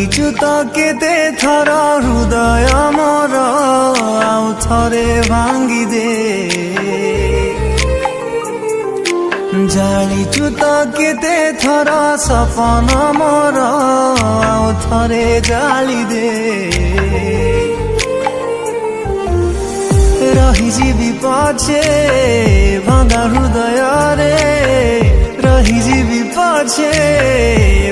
भांगिचु तो केते थर हृदय मोर आउ थरे भांगी दे जालिचु तो केते थर सपन मोर आउ थरे जाली दे रहीजिबी पछे भांगा हृदय रे रहीजिबी पछे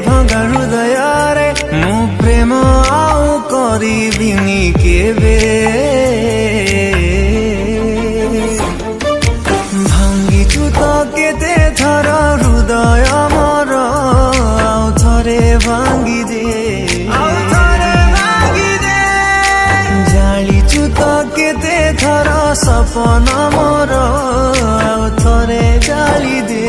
भांगा हृदय रे मु प्रेम आउ करिबिनी केबे भांगिचु तो केते थर हृदय मोर आउ थरे भांगी दे जालिचु तो केते थर सपन मोर आउ थरे जाली दे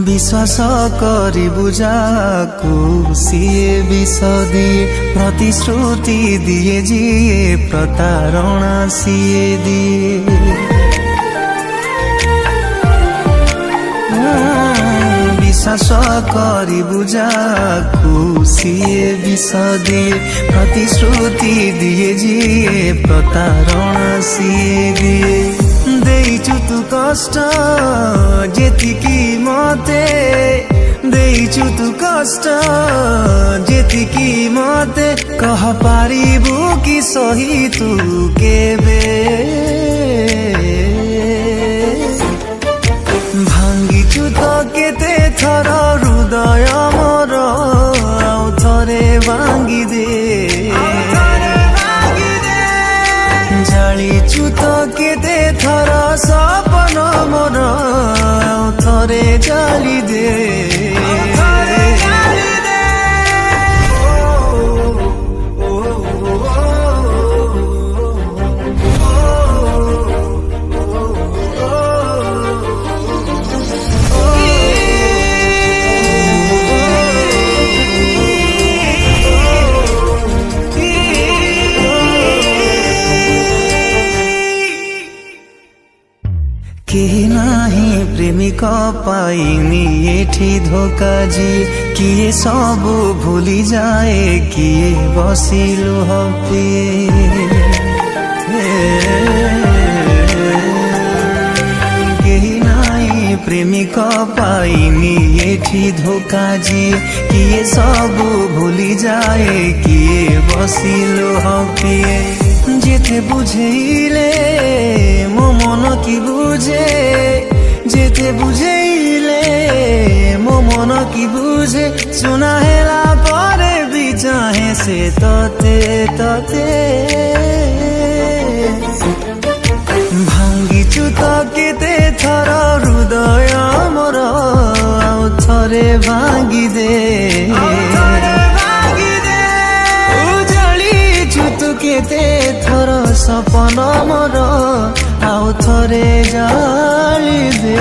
विश्वास करी बुझाकू सीए विष दिए प्रतिश्रुति दिए जिए प्रतारणा सीए दिए विश्वास करी बुझाकू सीए विष दिए प्रतिश्रुति दिए जिए प्रतारणा सीए दिए देइचु तु कष्ट जेतिकी मते देइचु तु कष्ट जेतिकी मते कह पारिबु कि सही तू केबे भांगिचु तो केते थर हृदय मोर आउ थरे भांगी दे जालिचु तो केते थर सपन मोर आउ थरे जाली दे केही नाही प्रेमिक पाइनी एठी धोका जी किए सबु भूली जाए किए बसिलु हपे केही नाही प्रेमिक पाइनी एठी धोका जी किए सबु भूली जाए किए बसिलु हपे जेते बुझेइले मो मन की बुझे जेते बुझेइले मो मन की बुझे सुना हेला परे भी चाहे से तते तते भांगिचु तो केते थर हृदय मोर आउ थरे भांगी दे केते थर सपन मोर आउ थरे जाली दे।